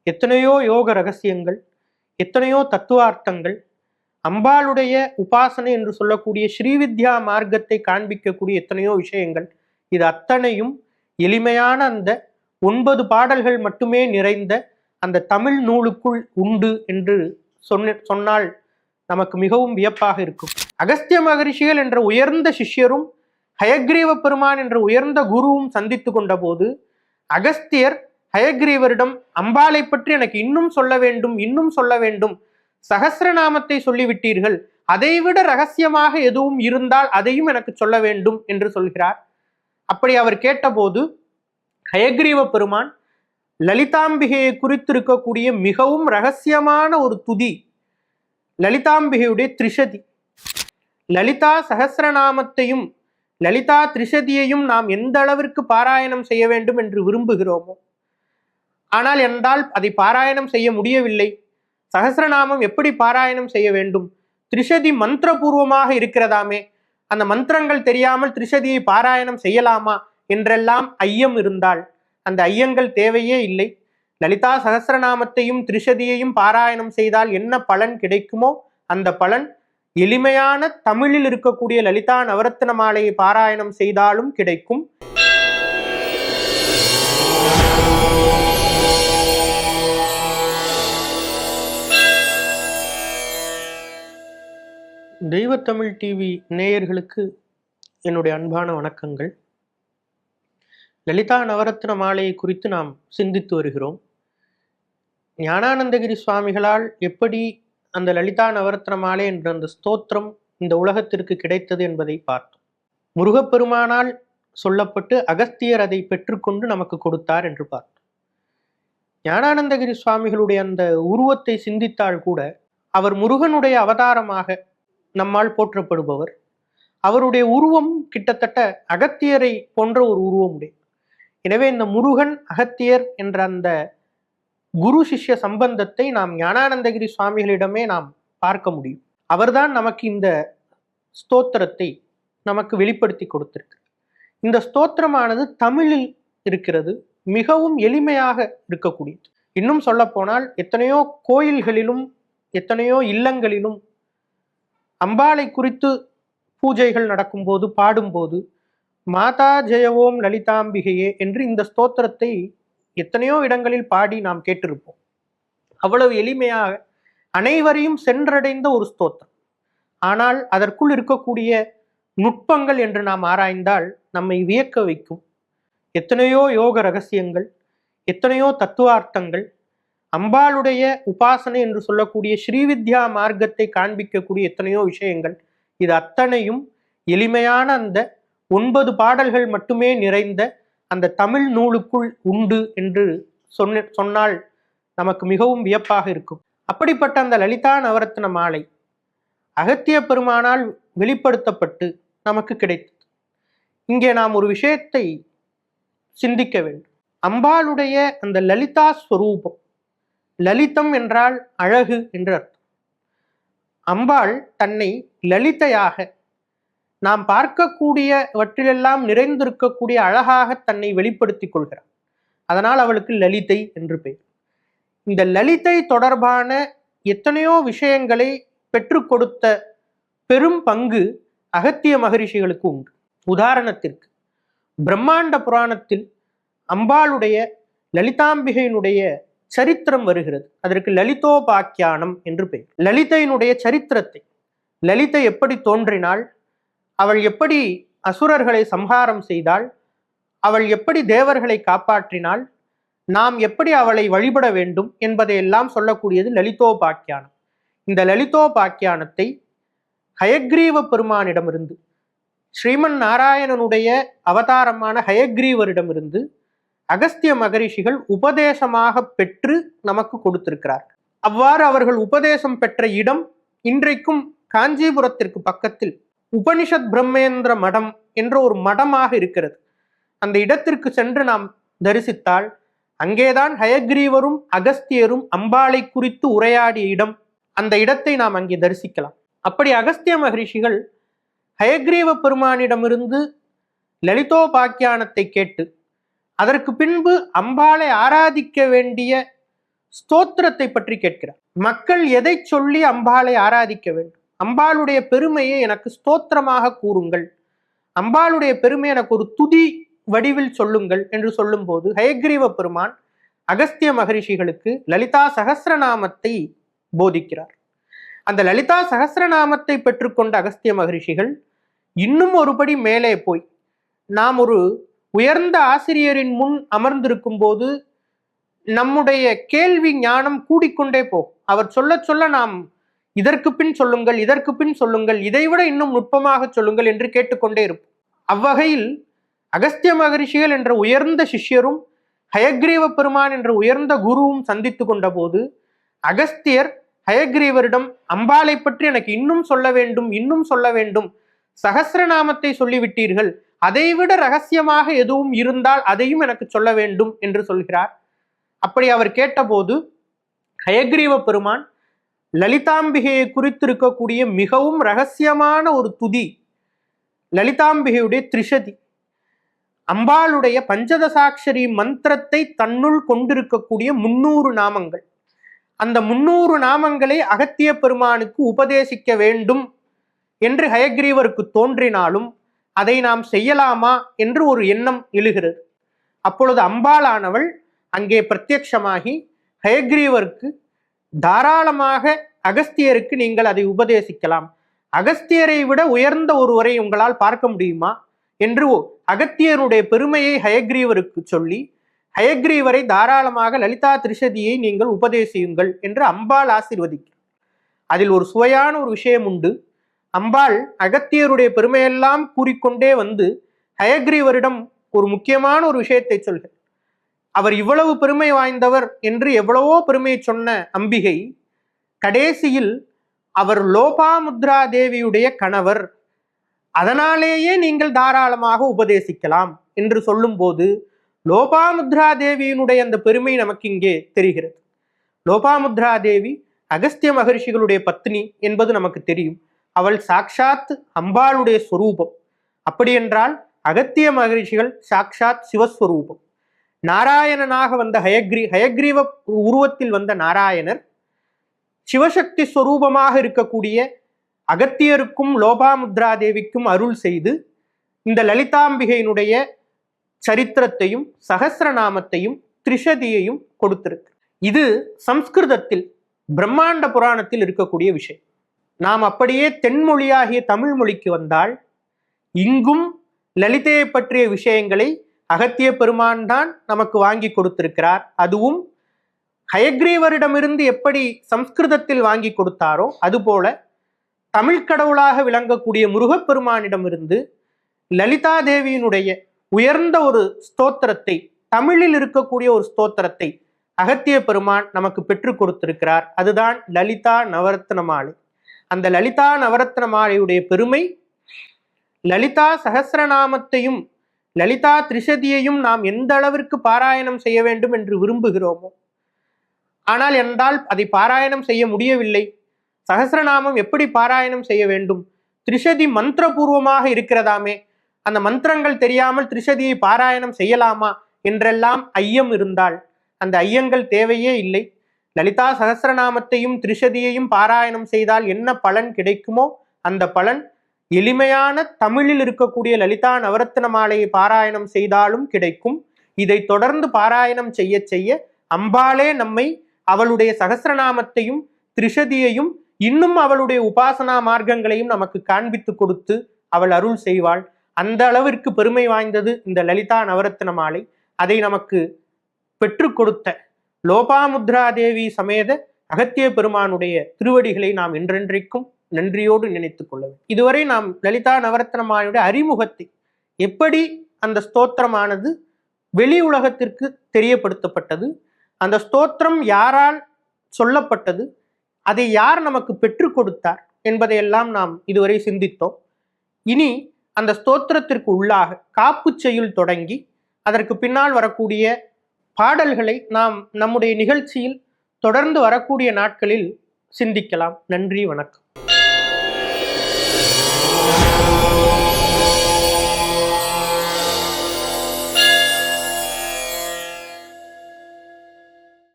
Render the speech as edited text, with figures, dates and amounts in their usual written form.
எத்தனையோ யோக ரகசியங்கள், எத்தனையோ தத்துவார்த்தங்கள், அம்பாளுடைய உபாசனை என்று சொல்லக்கூடிய ஸ்ரீவித்யா மார்க்கத்தை காண்பிக்கக்கூடிய எத்தனையோ விஷயங்கள், இது அத்தனையும் எளிமையான அந்த 9 பாடல்கள் மட்டுமே நிறைந்த அந்த தமிழ் நூலுக்குள் உண்டு என்று சொன்னால் நமக்கு மிகவும் வியப்பாக இருக்கும். அகஸ்திய மகரிஷிகள் என்ற உயர்ந்த சிஷ்யரும் ஹயக்ரீவ பெருமான் என்ற உயர்ந்த குருவும் சந்தித்து கொண்ட போது அகஸ்தியர் ஹயக்ரீவரிடம் அம்பாளை பற்றி எனக்கு இன்னும் சொல்ல வேண்டும், சகஸ்ரநாமத்தை சொல்லிவிட்டீர்கள், அதைவிட ரகசியமாக எதுவும் இருந்தால் அதையும் எனக்கு சொல்ல வேண்டும் என்று சொல்கிறார். அப்படி அவர் கேட்டபோது ஹயக்ரீவ பெருமான் லலிதாம்பிகையை குறித்திருக்கக்கூடிய மிகவும் ரகசியமான ஒரு துதி, லலிதாம்பிகையுடைய திரிசதி, லலிதா சகஸ்ரநாமத்தையும் லலிதா திரிசதியையும் நாம் எந்த அளவிற்கு பாராயணம் செய்ய வேண்டும் என்று விரும்புகிறோமோ, ஆனால் என்றால் அதை பாராயணம் செய்ய முடியவில்லை. சகஸ்ரநாமம் எப்படி பாராயணம் செய்ய வேண்டும்? திரிசதி மந்திரபூர்வமாக இருக்கிறதாமே, அந்த மந்திரங்கள் தெரியாமல் திரிசதியை பாராயணம் செய்யலாமா என்றெல்லாம் ஐயம் இருந்தால் அந்த ஐயங்கள் தேவையே இல்லை. லலிதா சகஸ்ரநாமத்தையும் திரிசதியையும் பாராயணம் செய்தால் என்ன பலன் கிடைக்குமோ அந்த பலன் எளிமையான தமிழில் இருக்கக்கூடிய லலிதா நவரத்ன மாலையை பாராயணம் செய்தாலும் கிடைக்கும். தெய்வத்தமிழ் டிவி நேயர்களுக்கு என்னுடைய அன்பான வணக்கங்கள். லலிதா நவரத்ன மாலையை குறித்து நாம் சிந்தித்து வருகிறோம். ஞானானந்தகிரி சுவாமிகளால் எப்படி அந்த லலிதா நவரத்ன மாலை என்ற அந்த ஸ்தோத்திரம் இந்த உலகத்திற்கு கிடைத்தது என்பதை பார்த்தோம். முருகப்பெருமானால் சொல்லப்பட்டு அகஸ்தியர் அதை பெற்றுக்கொண்டு நமக்கு கொடுத்தார் என்று பார்த்தோம். ஞானானந்தகிரி சுவாமிகளுடைய அந்த உருவத்தை சிந்தித்தால் கூட அவர் முருகனுடைய அவதாரமாக நம்மால் போற்றப்படுபவர். அவருடைய உருவம் கிட்டத்தட்ட அகத்தியரை போன்ற ஒரு உருவம் உடைய. எனவே இந்த முருகன் அகத்தியர் என்ற அந்த குரு சிஷ்ய சம்பந்தத்தை நாம் ஞானானந்தகிரி சுவாமிகளிடமே நாம் பார்க்க முடியும். அவர்தான் நமக்கு இந்த ஸ்தோத்திரத்தை நமக்கு வெளிப்படுத்தி கொடுத்திருக்கிறார். இந்த ஸ்தோத்திரமானது தமிழில் இருக்கிறது, மிகவும் எளிமையாக இருக்கக்கூடியது. இன்னும் சொல்ல போனால் எத்தனையோ கோயில்களிலும் எத்தனையோ இல்லங்களிலும் அம்பாளை குறித்து பூஜைகள் நடக்கும்போது பாடும்போது மாதா ஜெயவோம் லலிதாம்பிகையே என்று இந்த ஸ்தோத்திரத்தை எத்தனையோ இடங்களில் பாடி நாம் கேட்டிருப்போம். அவ்வளவு எளிமையாக அனைவரையும் சென்றடைந்த ஒரு ஸ்தோத்திரம். ஆனால் அதற்குள் இருக்கக்கூடிய நுட்பங்கள் என்று நாம் ஆராய்ந்தால் நம்மை வியக்க வைக்கும். எத்தனையோ யோக ரகசியங்கள், எத்தனையோ தத்துவார்த்தங்கள், அம்பாளுடைய உபாசனை என்று சொல்லக்கூடிய ஸ்ரீவித்யா மார்க்கத்தை காண்பிக்கக்கூடிய எத்தனையோ விஷயங்கள், இது அத்தனையும் எளிமையான அந்த 9 பாடல்கள் மட்டுமே நிறைந்த அந்த தமிழ் நூலுக்குள் உண்டு என்று சொன்னால் நமக்கு மிகவும் வியப்பாக இருக்கும். அப்படிப்பட்ட அந்த லலிதா நவரத்ன மாலை அகத்திய பெருமானால் வெளிப்படுத்தப்பட்டு நமக்கு கிடைத்தது. இங்கே நாம் ஒரு விஷயத்தை சிந்திக்க வேண்டும். அம்பாளுடைய அந்த லலிதா ஸ்வரூபம், லலிதம் என்றால் அழகு என்று அர்த்தம். அம்பாள் தன்னை லலிதையாக நாம் பார்க்கக்கூடியவற்றிலெல்லாம் நிறைந்திருக்கக்கூடிய அழகாக தன்னை வெளிப்படுத்தி கொள்கிறார். அதனால் அவளுக்கு லலிதை என்று பெயர். இந்த லலிதை தொடர்பான எத்தனையோ விஷயங்களை பெற்றுக் கொடுத்த பெரும் பங்கு அகத்திய மகரிஷிகளுக்கு உண்டு. உதாரணத்திற்கு பிரம்மாண்ட புராணத்தில் அம்பாளுடைய லலிதாம்பிகையினுடைய சரித்திரம் வருகிறது. அதற்கு லலிதோபாக்கியானம் என்று பெயர். லலிதையினுடைய சரித்திரத்தை, லலிதை எப்படி தோன்றினாள், அவள் எப்படி அசுரர்களை சம்ஹாரம் செய்தாள், அவள் எப்படி தேவர்களை காப்பாற்றினாள், நாம் எப்படி அவளை வழிபட வேண்டும் என்பதையெல்லாம் சொல்லக்கூடியது லலிதோபாக்கியானம். இந்த லலிதோபாக்கியானத்தை ஹயக்ரீவ பெருமானிடமிருந்து, ஸ்ரீமன் நாராயணனுடைய அவதாரமான ஹயக்ரீவரிடமிருந்து அகஸ்திய மகரிஷிகள் உபதேசமாக பெற்று நமக்கு கொடுத்திருக்கிறார். அவ்வாறு அவர்கள் உபதேசம் பெற்ற இடம் இன்றைக்கும் காஞ்சிபுரத்திற்கு பக்கத்தில் உபனிஷத் பிரம்மேந்திர மடம் என்ற ஒரு மடமாக இருக்கிறது. அந்த இடத்திற்கு சென்று நாம் தரிசித்தால் அங்கேதான் ஹயக்ரீவரும் அகஸ்தியரும் அம்பாளை குறித்து உரையாடிய இடம். அந்த இடத்தை நாம் அங்கே தரிசிக்கலாம். அப்படி அகஸ்திய மகரிஷிகள் ஹயக்ரீவ பெருமானிடமிருந்து லலிதோபாக்கியானத்தை கேட்டு அதற்கு பின்பு அம்பாளை ஆராதிக்க வேண்டிய ஸ்தோத்திரத்தை பற்றி கேட்கிறார். மக்கள் எதை சொல்லி அம்பாளை ஆராதிக்க வேண்டும்? அம்பாளுடைய பெருமையை எனக்கு ஸ்தோத்திரமாக கூறுங்கள், அம்பாளுடைய பெருமை எனக்கு ஒரு துதி வடிவில் சொல்லுங்கள் என்று சொல்லும் போது ஹயக்ரீவ பெருமான் அகஸ்திய மகரிஷிகளுக்கு லலிதா சகஸ்ரநாமத்தை போதிக்கிறார். அந்த லலிதா சகஸ்ரநாமத்தை பெற்றுக்கொண்ட அகஸ்திய மகரிஷிகள் இன்னும் ஒருபடி மேலே போய், நாம் ஒரு உயர்ந்த ஆசிரியரின் முன் அமர்ந்திருக்கும் போது நம்முடைய கேள்வி ஞானம் கூடிக்கொண்டே போகும். அவர் சொல்ல சொல்ல நாம் இதற்கு பின் சொல்லுங்கள், இதற்கு பின் சொல்லுங்கள், இதைவிட இன்னும் நுட்பமாக சொல்லுங்கள் என்று கேட்டுக்கொண்டே இருப்போம். அவ்வகையில் அகஸ்திய மகரிஷிகள் என்ற உயர்ந்த சிஷ்யரும் ஹயக்ரீவ பெருமான் என்ற உயர்ந்த குருவும் சந்தித்து கொண்ட போது அகஸ்தியர் ஹயக்ரீவரிடம் அம்பாளை பற்றி எனக்கு இன்னும் சொல்ல வேண்டும், இன்னும் சொல்ல வேண்டும், சகஸ்ரநாமத்தை சொல்லிவிட்டீர்கள், அதைவிட ரகசியமாக எதுவும் இருந்தால் அதையும் எனக்கு சொல்ல வேண்டும் என்று சொல்கிறார். அப்படி அவர் கேட்டபோது ஹயக்ரீவ பெருமான் லலிதாம்பிகையை குறித்திருக்கக்கூடிய மிகவும் ரகசியமான ஒரு துதி, லலிதாம்பிகையுடைய திரிஷதி, அம்பாளுடைய பஞ்சதசாட்சரி மந்திரத்தை தன்னுள் கொண்டிருக்கக்கூடிய 300 நாமங்கள், அந்த 300 நாமங்களை அகத்திய பெருமானுக்கு உபதேசிக்க வேண்டும் என்று ஹயக்ரீவருக்கு தோன்றினாலும் அதை நாம் செய்யலாமா என்று ஒரு எண்ணம் எழுகிறது. அப்பொழுது அம்பாளானவள் அங்கே பிரத்யட்சமாகி ஹயக்ரீவருக்கு தாராளமாக அகஸ்தியருக்கு நீங்கள் அதை உபதேசிக்கலாம், அகஸ்தியரை விட உயர்ந்த ஒருவரை உங்களால் பார்க்க முடியுமா என்று அகத்தியருடைய பெருமையை ஹயக்ரீவருக்கு சொல்லி ஹயக்ரீவரை தாராளமாக லலிதா திரிஷதியை நீங்கள் உபதேசியுங்கள் என்று அம்பாள் ஆசீர்வதிக்கிறார். அதில் ஒரு சுவையான ஒரு விஷயம் உண்டு. அம்பாள் அகத்தியருடைய பெருமையெல்லாம் கூறிக்கொண்டே வந்து ஹயக்ரீவரிடம் ஒரு முக்கியமான ஒரு விஷயத்தை சொல்கிறார். அவர் இவ்வளவு பெருமை வாய்ந்தவர் என்று எவ்வளவோ பெருமையை சொன்ன அம்பிகை கடைசியில் அவர் லோபாமுத்ரா தேவியுடைய கணவர், அதனாலேயே நீங்கள் தாராளமாக உபதேசிக்கலாம் என்று சொல்லும் போது லோபாமுத்ரா தேவியினுடைய அந்த பெருமை நமக்கு இங்கே தெரிகிறது. லோபாமுத்ரா தேவி அகஸ்திய மகரிஷிகளுடைய பத்னி என்பது நமக்கு தெரியும். அவள் சாக்ஷாத் அம்பாளுடைய ஸ்வரூபம். அப்படி என்றால் அகத்திய மகரிஷிகள் சாக்ஷாத் சிவஸ்வரூபம். நாராயணனாக வந்த ஹயக்ரீவ உருவத்தில் வந்த நாராயணர் சிவசக்தி ஸ்வரூபமாக இருக்கக்கூடிய அகத்தியருக்கும் லோபாமுத்ரா தேவிக்கும் அருள் செய்து இந்த லலிதாம்பிகையினுடைய சரித்திரத்தையும் சகஸ்ரநாமத்தையும் திரிஷதியையும் கொடுத்திருக்கு. இது சம்ஸ்கிருதத்தில் பிரம்மாண்ட புராணத்தில் இருக்கக்கூடிய விஷயம். நாம் அப்படியே தென்மொழியாகிய தமிழ் மொழிக்கு வந்தால் இங்கும் லலிதையை பற்றிய விஷயங்களை அகத்திய பெருமான் தான் நமக்கு வாங்கி கொடுத்திருக்கிறார். அதுவும் ஹயக்ரீவரிடமிருந்து எப்படி சம்ஸ்கிருதத்தில் வாங்கி கொடுத்தாரோ அதுபோல தமிழ் கடவுளாக விளங்கக்கூடிய முருகப்பெருமானிடமிருந்து லலிதா தேவியினுடைய உயர்ந்த ஒரு ஸ்தோத்திரத்தை, தமிழில் இருக்கக்கூடிய ஒரு ஸ்தோத்திரத்தை அகத்திய பெருமான் நமக்கு பெற்றுக் கொடுத்திருக்கிறார். அதுதான் லலிதா நவரத்ன மாலை. அந்த லலிதா நவரத்ன மாலையுடைய பெருமை, லலிதா சகஸ்ரநாமத்தையும் லலிதா திரிஷதியையும் நாம் எந்த அளவிற்கு பாராயணம் செய்ய வேண்டும் என்று விரும்புகிறோமோ, ஆனால் என்றால் அதை பாராயணம் செய்ய முடியவில்லை. சகஸ்ரநாமம் எப்படி பாராயணம் செய்ய வேண்டும்? திரிஷதி மந்திரபூர்வமாக இருக்கிறதாமே, அந்த மந்திரங்கள் தெரியாமல் திரிஷதியை பாராயணம் செய்யலாமா என்றெல்லாம் ஐயம் இருந்தால் அந்த ஐயங்கள் தேவையே இல்லை. லலிதா சகஸ்ரநாமத்தையும் திரிஷதியையும் பாராயணம் செய்தால் என்ன பலன் கிடைக்குமோ அந்த பலன் எளிமையான தமிழில் இருக்கக்கூடிய லலிதா நவரத்ன மாலையை பாராயணம் செய்தாலும் கிடைக்கும். இதை தொடர்ந்து பாராயணம் செய்ய செய்ய அம்பாளே நம்மை அவளுடைய சகஸ்ரநாமத்தையும் திரிஷதியையும் இன்னும் அவளுடைய உபாசனா மார்க்கங்களையும் நமக்கு காண்பித்து கொடுத்து அவள் அருள் செய்வாள். அந்த அளவிற்கு பெருமை வாய்ந்தது இந்த லலிதா நவரத்ன மாலை. அதை நமக்கு பெற்றுக் கொடுத்த லோபாமுத்ரா தேவி சமேத அகத்திய பெருமானுடைய திருவடிகளை நாம் என்றென்றைக்கும் நன்றியோடு நினைத்துக் கொள்ள வேண்டும். இதுவரை நாம் லலிதா நவரத்ன மாலையுடைய அறிமுகத்தை, எப்படி அந்த ஸ்தோத்திரமானது வெளி உலகத்திற்கு தெரியப்படுத்தப்பட்டது, அந்த ஸ்தோத்திரம் யாரால் சொல்லப்பட்டது, அதை யார் நமக்கு பெற்றுக் கொடுத்தார் என்பதையெல்லாம் நாம் இதுவரை சிந்தித்தோம். இனி அந்த ஸ்தோத்திரத்திற்கு உள்ளாக காப்பு செய்யுள் தொடங்கி அதற்கு பின்னால் வரக்கூடிய பாடல்களை நாம் நம்முடைய நிகழ்ச்சியில் தொடர்ந்து வரக்கூடிய நாட்களில் சிந்திக்கலாம். நன்றி, வணக்கம்.